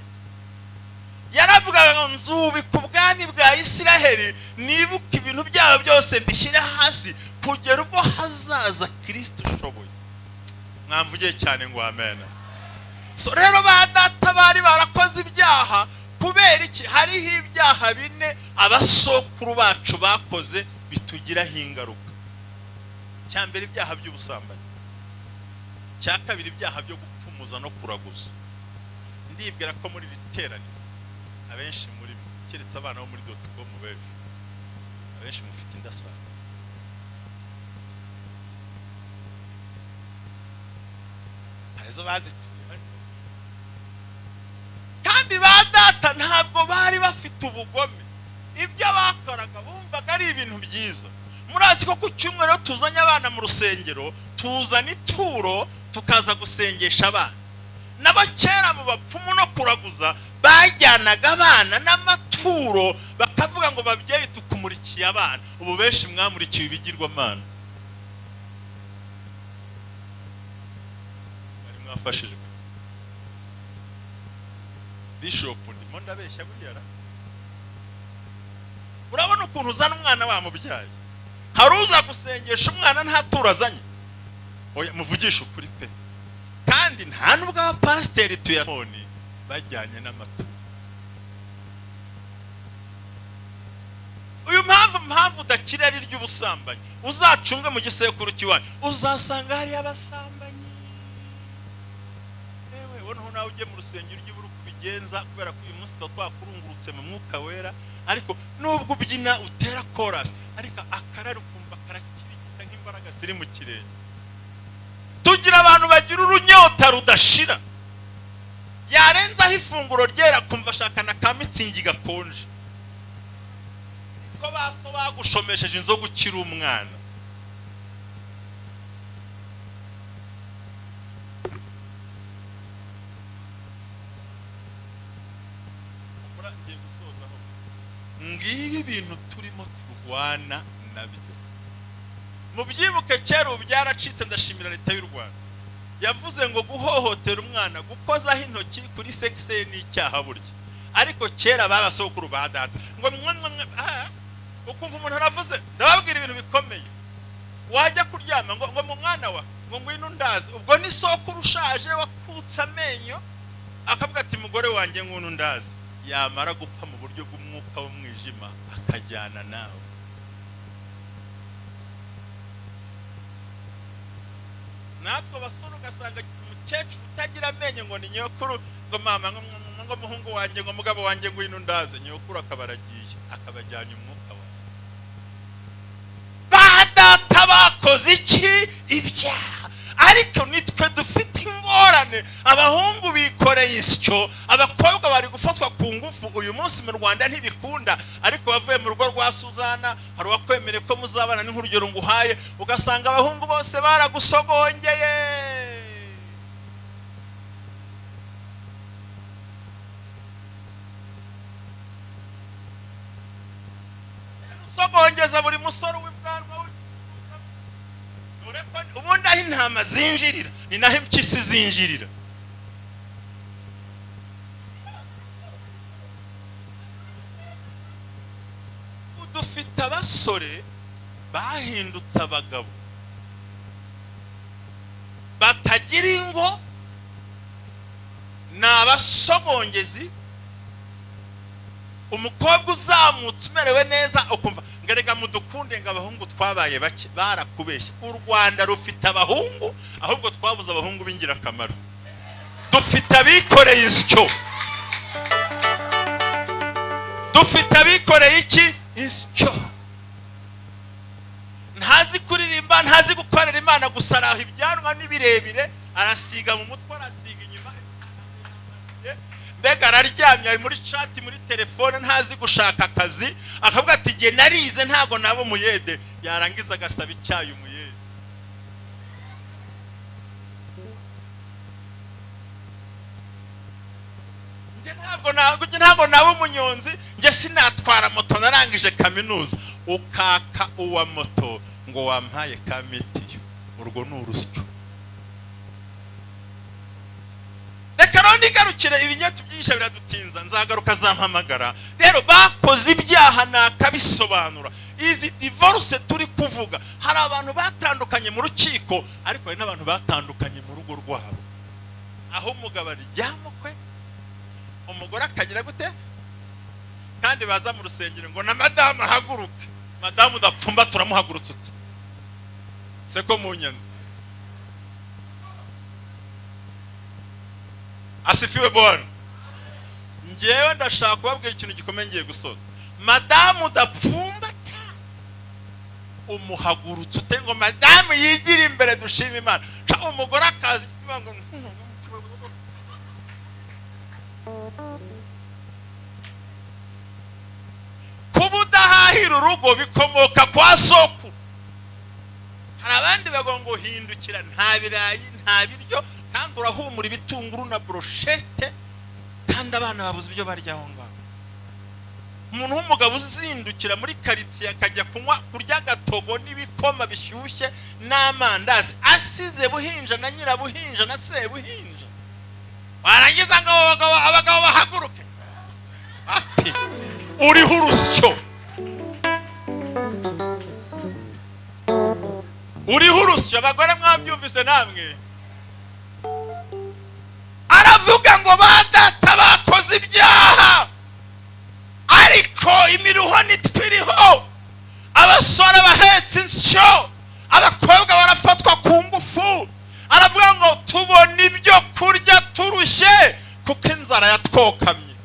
yaravugaga ngo nzubika ubwami bwa Isiraheli nibuka ibintu byabo byose mbishyire hasi kugera ubwo hazaza Kristo ushoboye mwamvugiye cyane ngo amen so rero ba data bari barakoze ibyaha kubera iki hariho ibyaha bine abasokuru bacu bakoze bitugiraho ingaruka cyambere ibyaha by'ubusambanyi cyakabiri ibyaha byo gupfumuza no kuraguza ndibwira ko muri biterane abenshi muri keretse abana bo muri .com abenshi mufite indasana arizo bazi kandi ba data ntabwo bari bafite ubugome ibyo bakoraga bumvaga ari ibintu byiza murazi ko ku cyumweru tuzanye abana mu rusengero tuzana ituro tukaza gusengesha abana n'abakera mu bapfumu no kuraguza bajyanaga abana n'amaturo bakavuga ngo babyeyi tukumurikiye abana ubu benshi mwamurikiye ibigirwamana bari mwafashije Bishop ndimo ndabeshya buriyara urabona ukuntu uzana umwana wa mubyaye haruza gusengesha umwana ntaturaazanye oya muvugisha ukuri pe kandi nta nubwo abapasiteri tuyaboni bajyanye n'amaturo uyu mpamvu udakira ari ry'ubusambanyi uzacunge mu gisekuru kiwanyu uzasanga hari abasambanyi ewe wonaho nawe ujye mu rusengero ry'iburu kubigenza kubera ko uyu munsi twakurungurutse mu mwuka wera ariko nubwo ubyina utera chorus ariko akarari kumva karakirikita imbaraga ziri mu kirenge. Tugira abantu bagira urunyota rudashira, yarenzaho ifunguro ryera kumva ashaka na ka mitsingi gakonje, ko baso bagushomesheje inzoga ukiri umwana. Ngibi ibintu turimo turwana nabyo. Mubyibuke kera ubu byaracitse, ndashimira leta y'u Rwanda yavuze ngo guhohotera umwana, gukozaho intoki kuri sexe ni icyaha burya. Ariko kera babasokuru ba data ngo ukumva umuntu aravuze, ndababwira ibintu bikomeye. Wajya kuryama ngo mu mwana wa ngo ngwino ndazi, ubwo ni sokuru ushaje wakutsa amenyo akavuga ati mugore wanjye ngwino ndazi, yamara gupfa mu buryo bw'umwuka w'umwijima akajyana nawe. Natwe basoro ugasanga umukecuru utagira amenyo ngo ni nyokuru, ngo mama ngo muhungu wanjye ngo mugabo wanjye ngwino ndaze, nyokuru akabaragiye akabajyanye umwuka wa. Badata bakoze iki? Ibyaha. Ariko nitwe dufite ingorane. Abahungu bikoreye isyo, abakobwa bari gufatwa ku ngufu. Uyu munsi mu Rwanda ntibikunda, ariko bavuye mu rugo rwa Suzana hari wakwemere ko muzabana n'urugero nguhaye, ugasanga abahungu bose baragusogongeye. Sogongeza buri musoro w'ibwanwa ubundi aho intama zinjirira ni naho impyisi zinjirira. Dufite abasore bahindutse abagabo batagira ingo, ni abasogongezi. Umukobwa uzamutse umerewe neza ukumva ngarega mudukunde ngo abahungu twabaye bake, barakubeshya. U Rwanda rufite abahungu, ahubwo twabuze abahungu b'ingirakamaro. Dufite abikoreye isyo, dufite abikoreye iki? Isyo. Ntazi kuririmba, ntazi gukorera Imana, gusa araho ibyanwa n'ibirebire, arasiga mu mutwe, arasiga inyuma, mbega araryamye ari muri chat muri telefone, ntazi gushaka akazi, akavuga ati nge narize ntago nabo umuyede, yarangiza agasaba icyayi umuyede. Nge ntago nabo umunyonzi, nge sinatwara moto narangije kaminuza. Ukaka uwa moto ngo wampaye ka mitiyo, urwo ni urusyo. Reka rero nigarukire, ibinyeto byinshi biradutinza, nzagaruka zampamagara. Rero bakoze ibyaha nakabisobanura. Izi divorce turi kuvuga, hari abantu batandukanye mu rukiko, ariko hari n'abantu batandukanye mu rugo rwabo, aho umugabo aryamukwe umugore akagira gute, kandi baza mu rusengero ngo na madamu ahaguruke. Madamu udapfumba turamuhagurutse uti seko mu nyanza. Asifiwe Bwana. Ngewe ndashaka kubabwira ikintu gikomeye ngiye gusoza. Madamu udapfumbata umuhagurutse ute ngo madamu yigira imbere dushima Imana. Umugore akazi ngo kubudahahira urugo bikomoka kwa soko. Hari abandi bagongo hindukira, nta birayi nta biryo, kandi urahumura ibitunguru na brochette, kandi abana babuze ibyo barya aho ngaho. Umuntu w'umugabo uzindukira muri quartier akajya kunywa kurya gatogo n'ibikoma bishyushye n'amandazi, asize buhinja na nyirabuhinja na sebuhinja, warangiza ngo abagabo bahaguruke ati uriho urusyo, uriho urusyo. Abagore mwabyumvise namwe, aravuga ngo badata bakoze ibyaha, ariko imiruho nitwiriho. Abasore bahetse insyo, abakobwa barafatwa ku ngufu. Aravuga ngo tubona ibyo kurya turushye kuko inzara yatwokamye.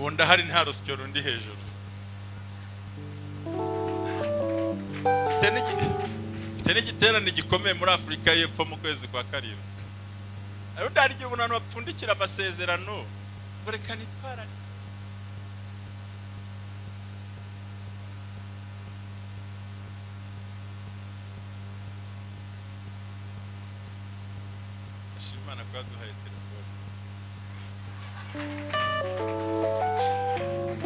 ubu ndahari nta rusyo rundi hejuru. Tene giterane gikomeye muri Afrika y'Epfo mu kwezi kwa karindwi. Ariko ndari gihe ubuntu bapfundikira amasezerano ngo reka nitwarane. Ashimana kwa duhaye telefone.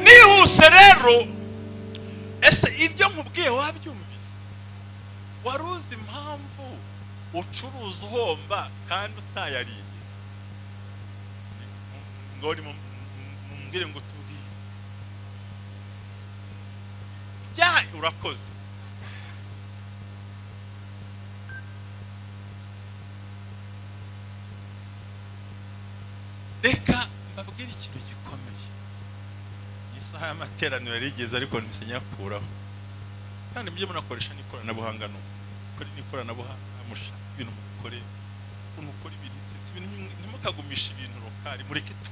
Nihuse rero ese ibyo nkubwiye wabyumvise? Waruzi impamvu ucuruza uhomba kandi utayariye? Ngo ni mumbwire ngo tubwire. Bya urakoze. Reka mbabwire ikintu gikomeye. Isaha y'amateraniro yarigeze ariko ntisenyakuraho. Kandi ibyo munakoresha n'ikoranabuhanga no kuri n'ikoranabuhanga mushaka ibintu mukore unukora ibintu ntimukagumisha ibintu lokali mureke tu.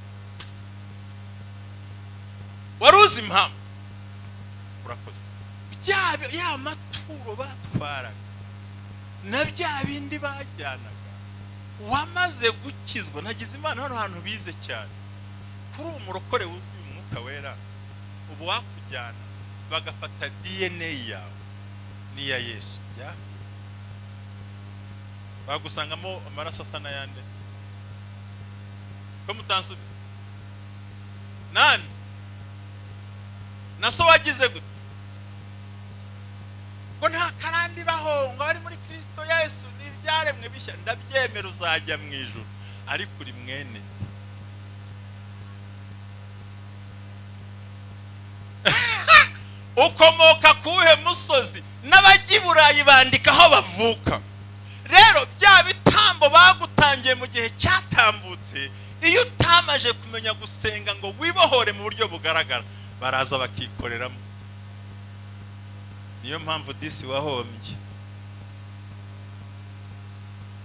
Waruzi impamvu? Urakoze. Ya maturo batwaraga na bya bindi bajyanaga wamaze gukizwa. Nagize Imana hano hantu bize cyane kuri umurokore wuzuye umwuka wera, ubu wakujyana bagafata DNA yawe niya Yesu ya bagusangamo amaraso asa n'ayande ko mutansubi nani naso wagize gute ko nta karandi bahonga bari muri Kristo Yesu n'ibyaremwe bishya. Ndabyemera uzajya mu ijuru ariko uri mwene ukomoka kuhe musozi n'abagiburayi bandika aho bavuka. Rero bya bitambo bagutangiye mu gihe cyatambutse, iyo utamaje kumenya gusenga ngo wibohore mu buryo bugaragara, baraza bakikoreramo. Niyo mpamvu disi wahombye.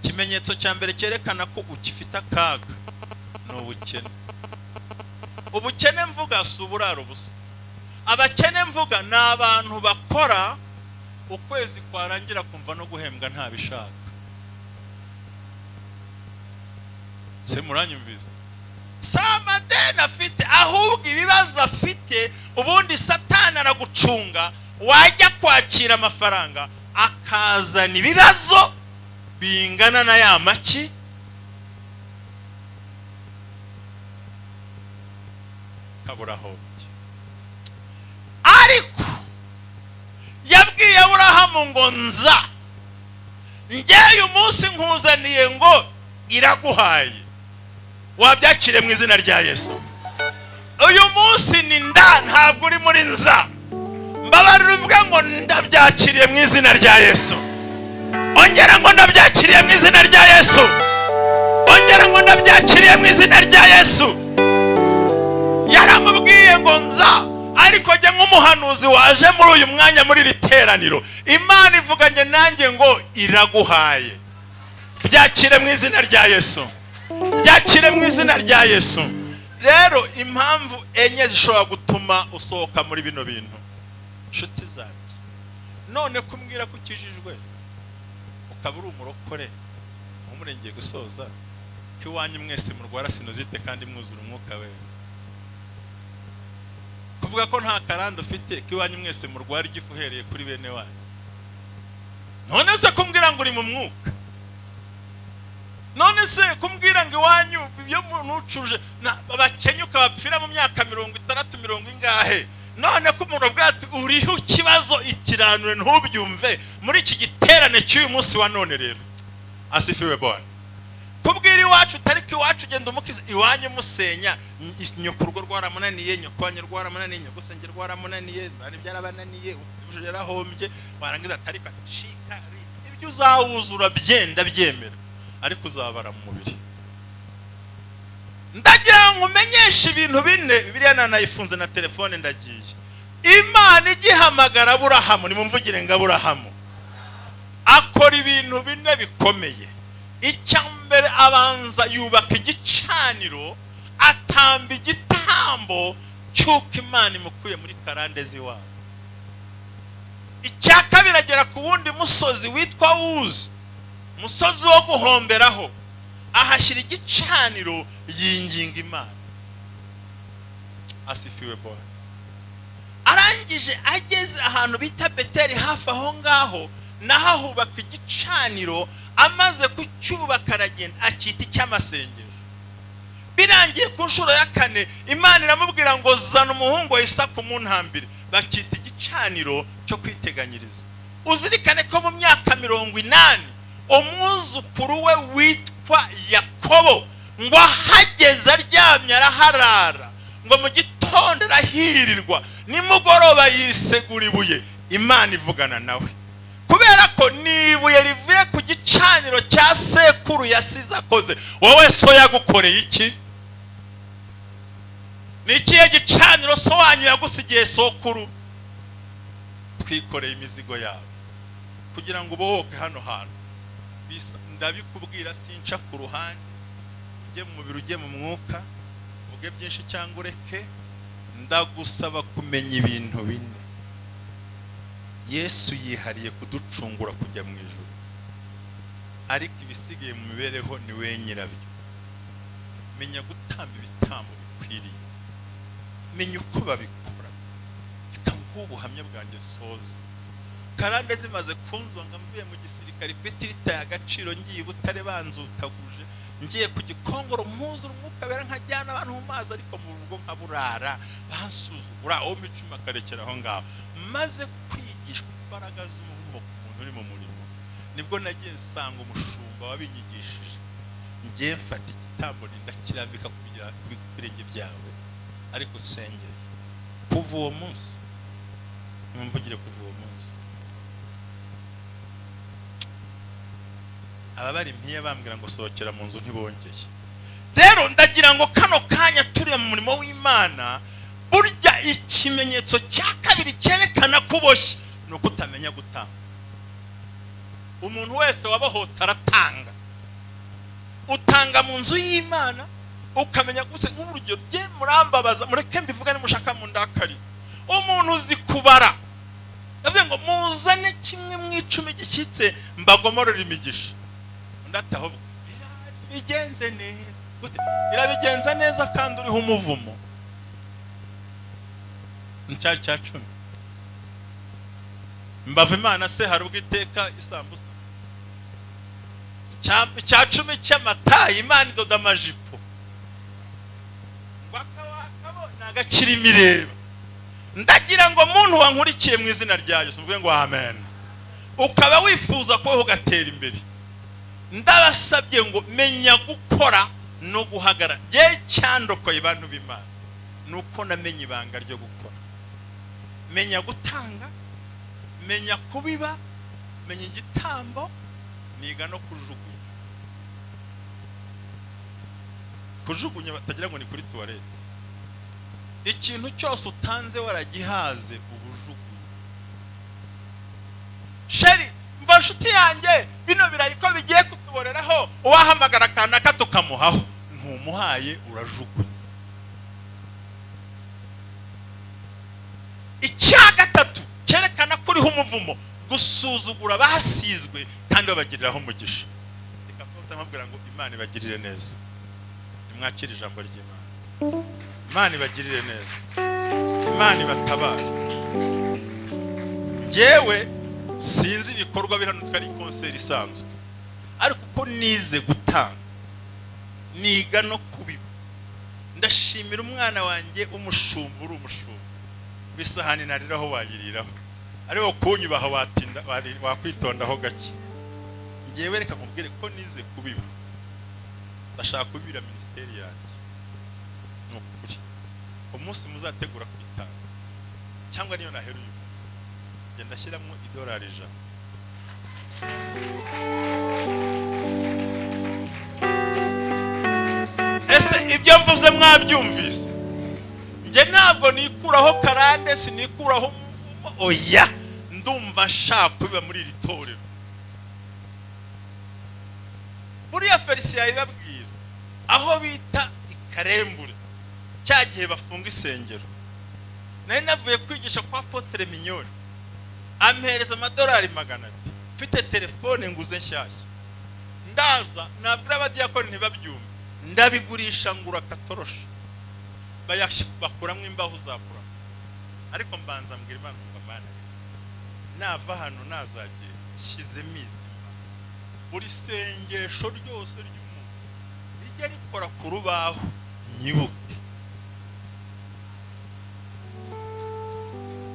Ikimenyetso cya mbere cyerekana ko ukifite akaga ni ubukene. Ubukene mvuga si uburaro busa. Abakene mvuga ni abantu bakora ukwezi kwarangira kumva no guhembwa nta bishaka. Se muranyumvise? Samadeni afite ahubwo ibibazo afite, ubundi Satani aragucunga, wajya kwakira amafaranga akazana ibibazo bingana na ya maki. Kaburaho ariko yabwiye Aburahamu ngo nza njyewe umunsi nkuzaniye ngo iraguhaye, wabyakire mu izina rya Yesu. Uyu munsi ni ntabwo uri muri nza, mbabarira uvuga ngo ndabyakiriye mu izina rya Yesu. Ongera ngo ndabyakiriye mu izina rya Yesu. Ongera ngo ndabyakiriye mu izina rya Yesu. Yaramubwiye ngo nza, ariko jye nk'umuhanuzi waje muri uyu mwanya muri literaniro, Imana ivuganye nanjye ngo iraguhaye. Byakire mu izina rya Yesu. Byakire mu izina rya Yesu. Rero impamvu enye zishobora gutuma usohoka muri bino bintu, nshuti zanjye, none kumbwira ko ukijijwe ukaba uri umurokore umurengeye gusoza ko iwanyu mwese murwara sinozite kandi mwuzura umwuka we, kuvuga ko nta karanda ufite ko iwanyu mwese murwara igifu uhereye kuri bene wanyu. None se kumbwira ngo uri mu mwuka? None se kumbwira ngo iwanyu iyo nucuje abakenyuka bapfira mu myaka 60 mirongo ingahe? None ko umuntu bwati uriho kibazo ikiranure ntubyumve muri iki giterane cy'uyu munsi wa none. Rero asifiwe Bwana. Kubwira iwacu utariko iwacu genda umukiza iwanyu musenya, nyokurwo rwaramunaniye, nyokwanye rwaramunaniye, nyogusenge rwaramunaniye, bari byarabananiye, uje yarahombye, warangiza atariko acika. Ibyo uzawuzura byenda byemera, ariko uzabara mu mubiri. Ndagira ngo umenyeshe ibintu bine. Bibiliya nanayifunze na telefone ndagiye. Imana igihamagara Aburahamu, nimumvugire ngo Aburahamu akora ibintu bine bikomeye. Icyambere abanza yubaka igicaniro, atamba igitambo cy'uko Imana imukuye muri karande z'iwabo. Icya kabiri agera ku wundi musozi witwa Uzi, umusozi wo guhomberaho, ahashyira igicaniro yinginga Imana. Asifiwe Bwana. Arangije ageze ahantu bita Beteli hafi aho ngaho, naho ahubaka igicaniro, amaze kucyubaka aragenda akita icy'amasengesho. Birangiye ku nshuro ya 4 Imana iramubwira ngo zana umuhungu wa Isaka umuntambire, bakita igicaniro cyo kwiteganyiriza. Uzirikane ko mu myaka 80 umwuzukuru we witwa Yakobo ngo ahageze aryamye araharara, ngo mu gitondo arahirirwa, nimugoroba yisegura ibuye. Imana ivugana nawe kubera ko nibuye rivuye ku gicaniro cya sekuru yasize akoze. Wowe so yagukoreye iki? Nikiye gicaniro so wanyu yagusigiye sokuru? Twikoreye imizigo yawe kugira ngo ubohoke hano hantu. Ndabikubwira sinca ku ruhande, ujye mu mubiri ujye mu mwuka, uvuge byinshi cyangwa ureke. Ndagusaba kumenya ibintu bine. Yesu yihariye kuducungura kujya mu ijuru, ariko ibisigaye mu mibereho ni we nyirabyo. Menya gutamba ibitambo bikwiriye, menya uko babikora. Reka ngubu ubuhamya bwanjye soza. Karande zimaze kunzonga mvuye mu gisirikare, petirita y'agaciro ngiye Butare banzutaguje, ngiye ku Gikongoro mpuzura umwuka bera nkajyana abantu mu mazi, ariko mu rugo nkaburara bansuzugura, aho micuma karekera aho ngaho. Maze kwigishwa imbaraga z'umuvumo ku muntu uri mu murimo, nibwo nagiye nsanga umushumba wabinyigishije. Ngiye mfata igitambo ndakirambika ku birenge byawe, ariko nsengere. Kuva uwo munsi mwumvugire, kuva uwo munsi ababari mpiye bambwira ngo sohokera mu nzu ntibongeye. Rero ndagira ngo kano kanya turi mu murimo w'Imana, burya ikimenyetso cya kabiri cyerekana kuboshye no kutamenya gutanga. Umuntu wese wabohotse aratanga. Utanga mu nzu y'Imana ukamenya guse. Nk'urugero bye murambabaza, mureke mbivuga ni mushaka mu ndakari. Umuntu uzi kubara yavuze ngo muzane kimwe mu 10 gishyitse mbagomorora imigisha. Ndataho bigenze neza. Irabigenza neza kandi uriho umuvumo. Ncyari cya 10 mbava Imana se hari ubwiteka isambusa cya 10 cy'amata. Imana idoda amajipo wakabo nagakira imireba. Ndagira ngo muntu wankurikiye mu izina rya Yesu mvuge ngo amen, ukaba wifuza ko ugatera imbere, ndabasabye ngo menya gukora no guhagara. Je cyandokoye bantu b'Imana nuko namenye ibanga ryo gukora. Menya gutanga, menya kubiba, menya igitambo, niga no kujugunya. Kujugunya batagira ngo ni kuri toilette. Ikintu cyose utanze waragihaze ubujugunya. Sheri mva nshuti yanjye, bino birayiko bigiye kutuboreraho, uwahamagara kana katukamuhaho, ntumuhaye urajugunya. Icya gatatu cyerekana kuri umuvumo, gusuzugura basizwe kandi babagiriraho umugisha. Reka mubwira ngo Imana ibagirire neza. Nimwakira ijambo ry'Imana. Imana ibagirire neza, Imana ibatabara. Njyewe sinzi ibikorwa biranutse ari concert isanzwe, ariko uko nize gutanga, niga no kubiba. Ndashimira umwana wanjye umushumba, uri umushumba bisahani nariraho wayiriraho, ariko kunyubaha watinda wakwitondaho gake. Njyewe reka nkubwire ko nize kubiba, ndashaka kubira ministeri yanjye. Nukuri umunsi muzategura kubitanga cyangwa niyo naheruye umunsi, genda shyiramo $1. Ese ibyo mvuze mwabyumvise? Nge ntabwo nikuraho karande, sinikuraho umuvumo. Oya, ndumva nshaka kubiba muri iri torero. Buriya Felicien yababwira aho bita ikarembure, cyagihe bafunga isengero, nari navuye kwigisha kwa Apotre Mignone, ampereza $200 mfite telefone nguze nshyashya. Ndaza nabwira abadiyakoni ntibabyumve, ndabigurisha ngura katoroshi bakuramo imbaho uzakura. Ariko mbanza mbwira Imana ngo Mana, nava hano nazagiye shizemo izima, buri sengesho ryose ry'umuntu rijya rikora ku rubaho nyibuke.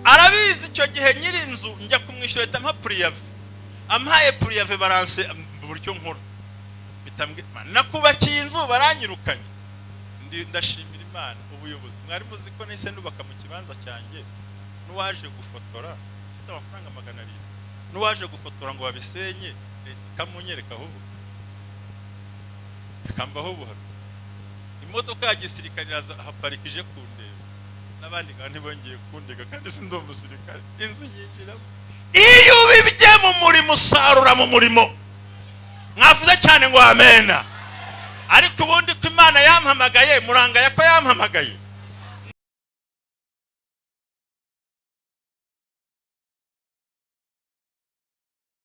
Arabizi icyo gihe nyiri inzu njya kumwishyura leta mpa puriyave, ampaye puriyave baranse buryo nkora bitambwira nakubakiye inzu baranyirukanye. Ndashimira Imana ubuyobozi. Mwari muzi ko nahise nubaka mu kibanza cyanjye, n'uwaje gufotora mfite amafaranga 700, n'uwaje gufotora ngo babisenye kamunyereka aho kambaho buhaka. Imodoka ya gisirikare haparikije kundeba, n'abandi kandi bongeye kundega kandi sindo umusirikare. Inzu yinjiramo. Iyo ubibye mu murimo usarura mu murimo. Mwavuze cyane ngo amena. Ariko ubundi ko Imana yampamagaye, murangaya ko yampamagaye.